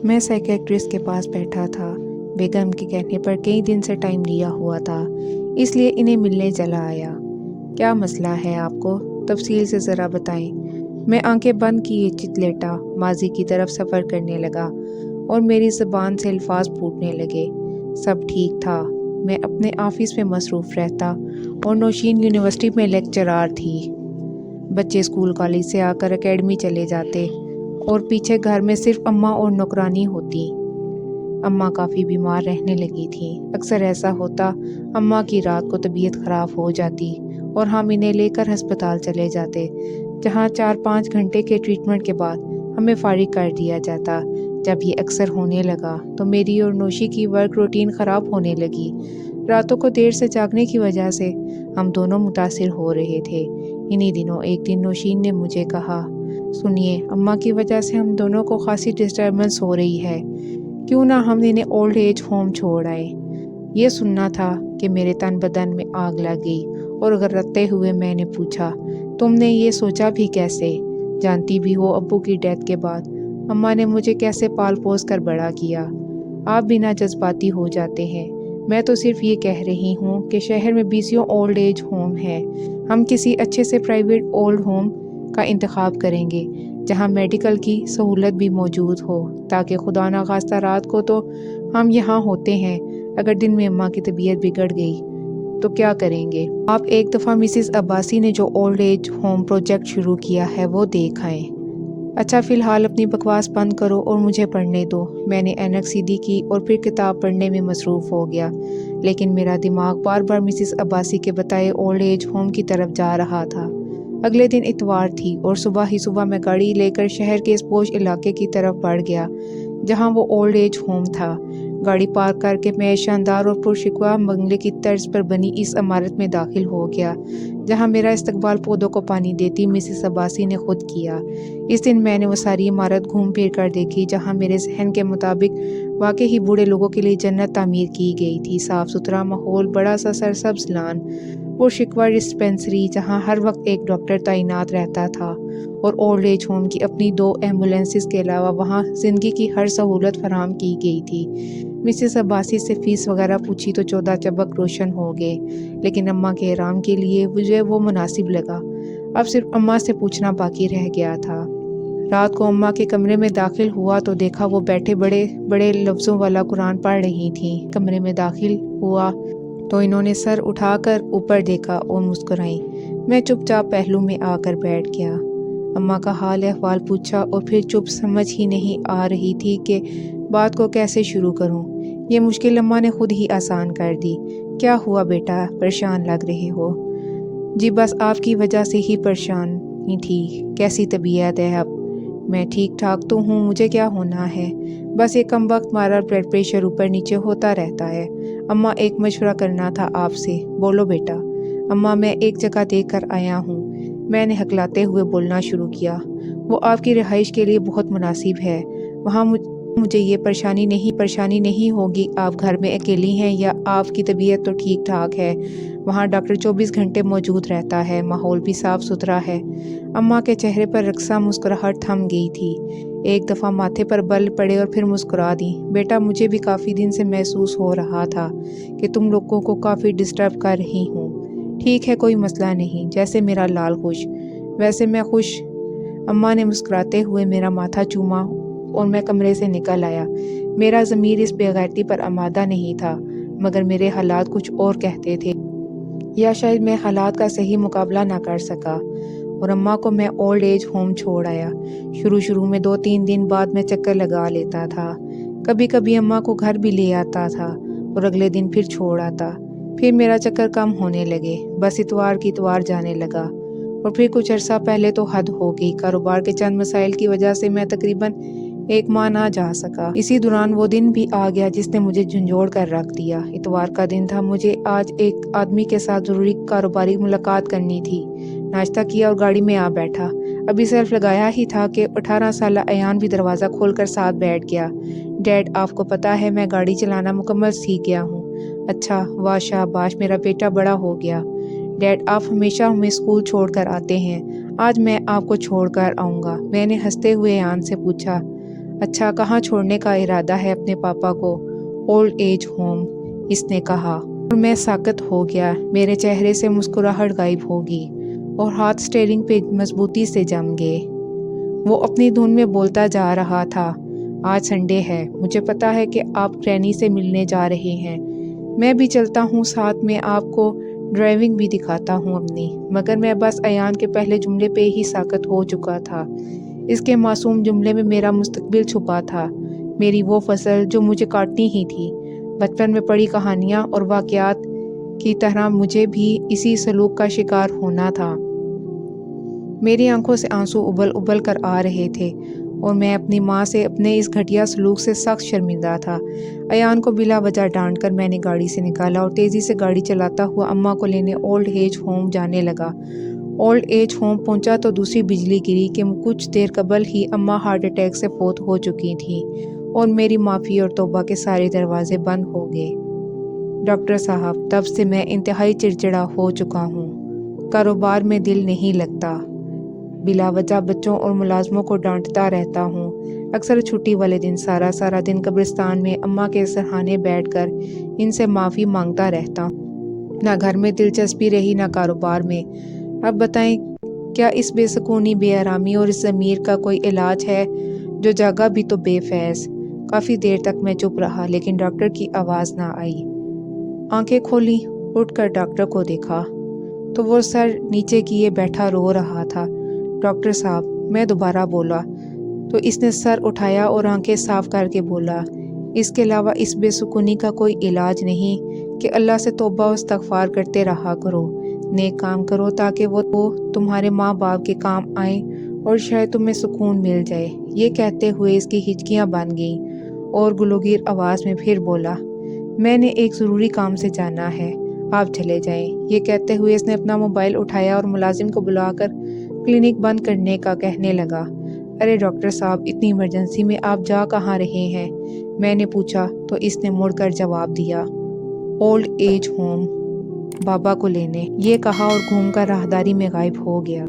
میں سائیکیٹرسٹ کے پاس بیٹھا تھا۔ بیگم کے کہنے پر کئی دن سے ٹائم لیا ہوا تھا، اس لیے انہیں ملنے چلا آیا۔ کیا مسئلہ ہے آپ کو؟ تفصیل سے ذرا بتائیں۔ میں آنکھیں بند کیے چت لیٹا، ماضی کی طرف سفر کرنے لگا اور میری زبان سے الفاظ پھوٹنے لگے۔ سب ٹھیک تھا۔ میں اپنے آفس میں مصروف رہتا اور نوشین یونیورسٹی میں لیکچرار تھی۔ بچے اسکول کالج سے آ کر اکیڈمی چلے جاتے اور پیچھے گھر میں صرف اماں اور نوکرانی ہوتی۔ اماں کافی بیمار رہنے لگی تھیں۔ اکثر ایسا ہوتا اماں کی رات کو طبیعت خراب ہو جاتی اور ہم انہیں لے کر ہسپتال چلے جاتے، جہاں 4-5 گھنٹے کے ٹریٹمنٹ کے بعد ہمیں فارغ کر دیا جاتا۔ جب یہ اکثر ہونے لگا تو میری اور نوشی کی ورک روٹین خراب ہونے لگی۔ راتوں کو دیر سے جاگنے کی وجہ سے ہم دونوں متاثر ہو رہے تھے۔ انہی دنوں ایک دن نوشین نے مجھے کہا، سنیے، اماں کی وجہ سے ہم دونوں کو خاصی ڈسٹربنس ہو رہی ہے، کیوں نہ ہم انہیں اولڈ ایج ہوم چھوڑ آئیں۔ یہ سننا تھا کہ میرے تن بدن میں آگ لگ گئی اور غرتے ہوئے میں نے پوچھا، تم نے یہ سوچا بھی کیسے؟ جانتی بھی ہو ابو کی ڈیتھ کے بعد اماں نے مجھے کیسے پال پوس کر بڑا کیا۔ آپ بنا جذباتی ہو جاتے ہیں۔ میں تو صرف یہ کہہ رہی ہوں کہ شہر میں 20 اولڈ ایج ہوم ہیں۔ ہم کسی اچھے سے پرائیویٹ اولڈ ہوم کا انتخاب کریں گے جہاں میڈیکل کی سہولت بھی موجود ہو، تاکہ خدا نخواستہ رات کو تو ہم یہاں ہوتے ہیں، اگر دن میں اماں کی طبیعت بگڑ گئی تو کیا کریں گے؟ آپ ایک دفعہ مسز عباسی نے جو اولڈ ایج ہوم پروجیکٹ شروع کیا ہے وہ دیکھ آئیں۔ اچھا، فی الحال اپنی بکواس بند کرو اور مجھے پڑھنے دو۔ میں نے اینک سیدھی کی اور پھر کتاب پڑھنے میں مصروف ہو گیا، لیکن میرا دماغ بار بار مسز عباسی کے بتائے اولڈ ایج ہوم کی طرف جا رہا تھا۔ اگلے دن اتوار تھی اور صبح ہی صبح میں گاڑی لے کر شہر کے اس پوش علاقے کی طرف بڑھ گیا جہاں وہ اولڈ ایج ہوم تھا۔ گاڑی پارک کر کے میں شاندار اور پرشکوہ بنگلے کی طرز پر بنی اس عمارت میں داخل ہو گیا جہاں میرا استقبال پودوں کو پانی دیتی مسز عباسی نے خود کیا۔ اس دن میں نے وہ ساری عمارت گھوم پھر کر دیکھی جہاں میرے ذہن کے مطابق واقعی بوڑھے لوگوں کے لیے جنت تعمیر کی گئی تھی۔ صاف ستھرا ماحول، بڑا سا سرسبز لان، پرشکوہ ڈسپنسری جہاں ہر وقت ایک ڈاکٹر تعینات رہتا تھا، اور اولڈ ایج ہوم کی اپنی 2 ایمبولینسز کے علاوہ وہاں زندگی کی ہر سہولت فراہم کی گئی تھی۔ مسز عباسی سے فیس وغیرہ پوچھی تو 14 چبک روشن ہو گئے، لیکن اماں کے آرام کے لیے مجھے وہ مناسب لگا۔ اب صرف اماں سے پوچھنا باقی رہ گیا تھا۔ رات کو اماں کے کمرے میں داخل ہوا تو دیکھا وہ بیٹھے بڑے بڑے لفظوں والا قرآن پڑھ رہی تھیں۔ کمرے میں داخل ہوا تو انہوں نے سر اٹھا کر اوپر دیکھا اور مسکرائیں۔ میں چپ چاپ پہلو میں آ کر بیٹھ گیا۔ اماں کا حال احوال پوچھا اور پھر چپ سمجھ ہی نہیں آ رہی تھی کہ بات کو کیسے شروع کروں۔ یہ مشکل اماں نے خود ہی آسان کر دی۔ کیا ہوا بیٹا، پریشان لگ رہے ہو؟ جی بس آپ کی وجہ سے ہی پریشان ہی تھی۔ کیسی طبیعت ہے اب؟ میں ٹھیک ٹھاک تو ہوں، مجھے کیا ہونا ہے؟ بس یہ کم وقت مارا بلڈ پریشر اوپر نیچے ہوتا رہتا ہے۔ اماں ایک مشورہ کرنا تھا آپ سے۔ بولو بیٹا۔ اماں میں ایک جگہ دیکھ کر آیا ہوں۔ میں نے ہکلاتے ہوئے بولنا شروع کیا۔ وہ آپ کی رہائش کے لیے بہت مناسب ہے۔ وہاں مجھے یہ پریشانی نہیں ہوگی آپ گھر میں اکیلی ہیں یا آپ کی طبیعت تو ٹھیک ٹھاک ہے۔ وہاں ڈاکٹر 24 گھنٹے موجود رہتا ہے، ماحول بھی صاف ستھرا ہے۔ اماں کے چہرے پر رقصہ مسکراہٹ تھم گئی تھی۔ ایک دفعہ ماتھے پر بل پڑے اور پھر مسکرا دی۔ بیٹا، مجھے بھی کافی دن سے محسوس ہو رہا تھا کہ تم لوگوں کو کافی ڈسٹرب کر رہی ہوں۔ ٹھیک ہے، کوئی مسئلہ نہیں، جیسے میرا لال خوش، ویسے میں خوش۔ اماں نے مسکراتے ہوئے میرا ماتھا چوما اور میں کمرے سے نکل آیا۔ میرا ضمیر اس بے غیرتی پر آمادہ نہیں تھا، مگر میرے حالات کچھ اور کہتے تھے، یا شاید میں حالات کا صحیح مقابلہ نہ کر سکا، اور اماں کو میں اولڈ ایج ہوم چھوڑ آیا۔ شروع میں 2-3 دن بعد میں چکر لگا لیتا تھا۔ کبھی کبھی اماں کو گھر بھی لے آتا تھا اور اگلے دن پھر چھوڑ آتا۔ پھر میرا چکر کم ہونے لگے، بس اتوار کی اتوار جانے لگا، اور پھر کچھ عرصہ پہلے تو حد ہو گئی۔ کاروبار کے چند مسائل کی وجہ سے میں تقریباً 1 ماہ نہ جا سکا۔ اسی دوران وہ دن بھی آ گیا جس نے مجھے جھنجھوڑ کر رکھ دیا۔ اتوار کا دن تھا، مجھے آج ایک آدمی کے ساتھ ضروری کاروباری ملاقات کرنی تھی۔ ناشتہ کیا اور گاڑی میں آ بیٹھا۔ ابھی سیلف لگایا ہی تھا کہ 18 سالہ ایان بھی دروازہ کھول کر ساتھ بیٹھ گیا۔ ڈیڈ، آپ کو پتا ہے میں گاڑی چلانا مکمل سیکھ گیا ہوں۔ اچھا، واہ شاباش، میرا بیٹا بڑا ہو گیا۔ ڈیڈ، آپ ہمیشہ ہمیں اسکول چھوڑ کر آتے ہیں، آج میں آپ کو چھوڑ کر آؤں گا۔ میں نے ہنستے ہوئے ایان سے پوچھا، اچھا کہاں چھوڑنے کا ارادہ ہے اپنے پاپا کو؟ اولڈ ایج ہوم، اس نے کہا، اور میں ساکت ہو گیا۔ میرے چہرے سے مسکراہٹ غائب ہوگی اور ہاتھ اسٹیئرنگ پہ مضبوطی سے جم گئے۔ وہ اپنی دھن میں بولتا جا رہا تھا، آج سنڈے ہے، مجھے پتا ہے کہ آپ گرینی سے ملنے جا رہے ہیں، میں بھی چلتا ہوں ساتھ میں، آپ کو ڈرائیونگ بھی دکھاتا ہوں اپنی۔ مگر میں بس ایان کے پہلے جملے پہ ہی ساکت ہو چکا تھا۔ اس کے معصوم جملے میں میرا مستقبل چھپا تھا، میری وہ فصل جو مجھے کاٹنی ہی تھی۔ بچپن میں پڑھی کہانیاں اور واقعات کی طرح مجھے بھی اسی سلوک کا شکار ہونا تھا۔ میری آنکھوں سے آنسو ابل ابل کر آ رہے تھے اور میں اپنی ماں سے اپنے اس گھٹیا سلوک سے سخت شرمندہ تھا۔ ایان کو بلا وجہ ڈانٹ کر میں نے گاڑی سے نکالا اور تیزی سے گاڑی چلاتا ہوا اماں کو لینے اولڈ ایج ہوم جانے لگا۔ اولڈ ایج ہوم پہنچا تو دوسری بجلی گری کہ کچھ دیر قبل ہی اماں ہارٹ اٹیک سے فوت ہو چکی تھیں اور میری معافی اور توبہ کے سارے دروازے بند ہو گئے۔ ڈاکٹر صاحب، تب سے میں انتہائی چڑچڑا ہو چکا ہوں، کاروبار میں دل نہیں لگتا، بلا وجہ بچوں اور ملازموں کو ڈانٹتا رہتا ہوں، اکثر چھٹی والے دن سارا دن قبرستان میں اماں کے سرہانے بیٹھ کر ان سے معافی مانگتا رہتا ہوں۔ نہ گھر میں دلچسپی رہی نہ کاروبار میں۔ اب بتائیں، کیا اس بے سکونی، بے آرامی اور اس ضمیر کا کوئی علاج ہے؟ جو جاگا بھی تو بے فیض۔ کافی دیر تک میں چپ رہا لیکن ڈاکٹر کی آواز نہ آئی۔ آنکھیں کھولی، اٹھ کر ڈاکٹر کو دیکھا تو وہ سر نیچے کیے بیٹھا رو رہا تھا۔ ڈاکٹر صاحب، میں دوبارہ بولا تو اس نے سر اٹھایا اور آنکھیں صاف کر کے بولا، اس کے علاوہ اس بے سکونی کا کوئی علاج نہیں کہ اللہ سے توبہ و استغفار کرتے رہا کرو، نیک کام کرو تاکہ وہ تمہارے ماں باپ کے کام آئیں اور شاید تمہیں سکون مل جائے۔ یہ کہتے ہوئے اس کی ہچکیاں بن گئیں اور گلوگیر آواز میں پھر بولا، میں نے ایک ضروری کام سے جانا ہے، آپ چلے جائیں۔ یہ کہتے ہوئے اس نے اپنا موبائل اٹھایا اور ملازم کو بلا کر کلینک بند کرنے کا کہنے لگا۔ ارے ڈاکٹر صاحب، اتنی ایمرجنسی میں آپ جا کہاں رہے ہیں؟ میں نے پوچھا تو اس نے مڑ کر جواب دیا، اولڈ ایج ہوم، بابا کو لینے، یہ کہا اور گھوم کر راہداری میں غائب ہو گیا۔